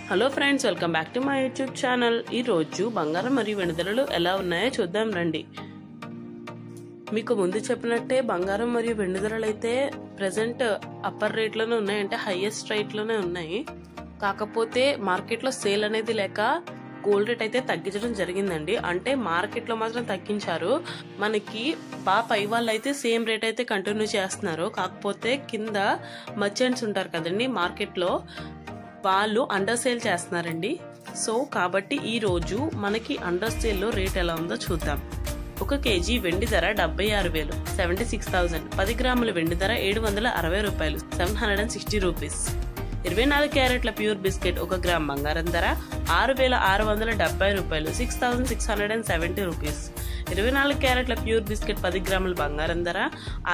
Hello friends, welcome back to my YouTube channel. ఈ రోజు బంగారం మరియు వెండి ధరలు ఎలా ఉన్నాయో చూద్దాం రండి. మీకు ముందు చెప్పినట్టే బంగారం మరియు వెండి ధరలు అయితే ప్రెసెంట్ అప్పర్ రేట్ లోనే ఉన్నాయి, అంటే హైయెస్ట్ రేట్ లోనే ఉన్నాయి. కాకపోతే మార్కెట్ లో సేల్ అనేది లేక గోల్డ్ రేట్ అయితే తగ్గించడం జరిగిందండి. అంటే మార్కెట్ లో మాత్రం తగ్గించారు, మనకి పై వాళ్ళు అయితే సేమ్ రేట్ అయితే కంటిన్యూ చేస్తున్నారు. కాకపోతే కింద మర్చెంట్స్ ఉంటారు కదండి మార్కెట్ లో, వాళ్ళు అండర్ సేల్ చేస్తున్నారండి. సో కాబట్టి ఈ రోజు మనకి అండర్ సేల్ లో రేట్ ఎలా ఉందో చూద్దాం. 1 కేజీ వెండి ధర 76,000 76,000. 10 గ్రాముల వెండి ధర 760 రూపాయలు 760 రూపీస్. 24 క్యారెట్ల ప్యూర్ బిస్కెట్ 1 గ్రామ్ బంగారం ధర 6,670 రూపాయలు 6,670 రూపీస్. 24 క్యారెట్ల ప్యూర్ బిస్కెట్ 10 గ్రాముల బంగారం ధర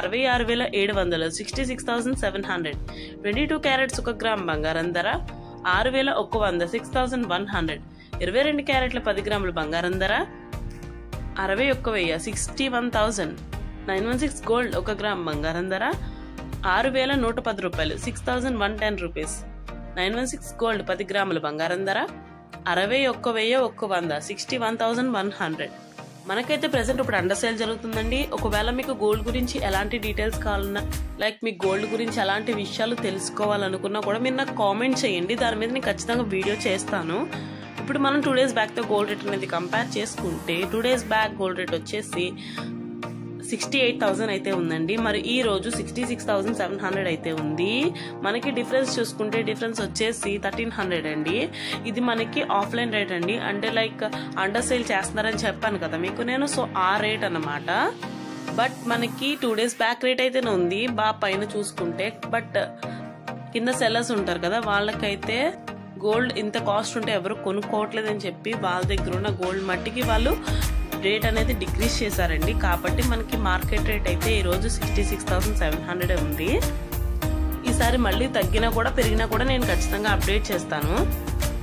66,700 66,700. 22 క్యారెట్స్ 1 గ్రామ్ బంగారం ధర 6,100 6,100. 22 క్యారెట్ల 10 గ్రాముల బంగారం ధర 61,000 61,000. 916 గోల్డ్ 1 గ్రామ్ బంగారం ధర 6,110 రూపాయలు 6,110 రూపీస్. 916 గోల్డ్ 10 గ్రాముల బంగారం ధర 61,100 61,100. మనకైతే ప్రెసెంట్ ఇప్పుడు అండర్ సేల్ జరుగుతుందండి. ఒకవేళ మీకు గోల్డ్ గురించి ఎలాంటి డీటెయిల్స్ కావాలన్నా, లైక్ మీకు గోల్డ్ గురించి ఎలాంటి విషయాలు తెలుసుకోవాలనుకున్నా కూడా మీరు నాకు కామెంట్ చేయండి, దాని మీద నేను ఖచ్చితంగా వీడియో చేస్తాను. ఇప్పుడు మనం 2 days బ్యాక్ తో గోల్డ్ రేట్ అనేది కంపేర్ చేసుకుంటే 2 days బ్యాక్ గోల్డ్ రేట్ వచ్చేసి 68,000 అయితే ఉందండి. మరి ఈ రోజు 66,700 అయితే ఉంది. మనకి డిఫరెన్స్ చూసుకుంటే డిఫరెన్స్ వచ్చేసి 1,300 అండి. ఇది మనకి ఆఫ్లైన్ రేట్ అండి, అంటే లైక్ అండర్ సేల్ చేస్తున్నారని చెప్పాను కదా మీకు నేను, సో ఆ రేట్ అన్నమాట. బట్ మనకి 2 days బ్యాక్ రేట్ అయితేనే ఉంది పైన చూసుకుంటే. బట్ కింద సెల్లర్స్ ఉంటారు కదా, వాళ్ళకైతే గోల్డ్ ఇంత కాస్ట్ ఉంటే ఎవరు కొనుక్కోవట్లేదని చెప్పి వాళ్ళ దగ్గర ఉన్న గోల్డ్ మట్టికి వాళ్ళు రేట్ అనేది డిక్రీజ్ చేశారండి. కాబట్టి మనకి మార్కెట్ రేట్ అయితే ఈ రోజు 66,700 ఉంది. ఈసారి మళ్ళీ తగ్గినా కూడా పెరిగినా కూడా నేను ఖచ్చితంగా అప్డేట్ చేస్తాను.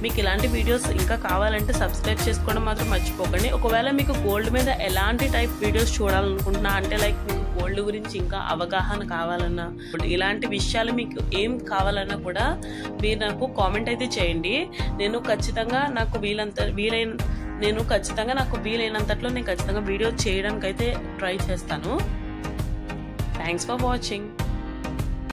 మీకు ఇలాంటి వీడియోస్ ఇంకా కావాలంటే సబ్స్క్రైబ్ చేసుకోవడం మాత్రం మర్చిపోకండి. ఒకవేళ మీకు గోల్డ్ మీద ఎలాంటి టైప్ వీడియోస్ చూడాలనుకుంటున్నా, అంటే లైక్ మీకు గోల్డ్ గురించి ఇంకా అవగాహన కావాలన్నా, ఇలాంటి విషయాలు మీకు ఏం కావాలన్నా కూడా మీరు నాకు కామెంట్ అయితే చేయండి. నేను ఖచ్చితంగా నాకు వీలైనంతట్లో నేను ఖచ్చితంగా వీడియో చేయడానికి అయితే ట్రై చేస్తాను. Thanks for watching.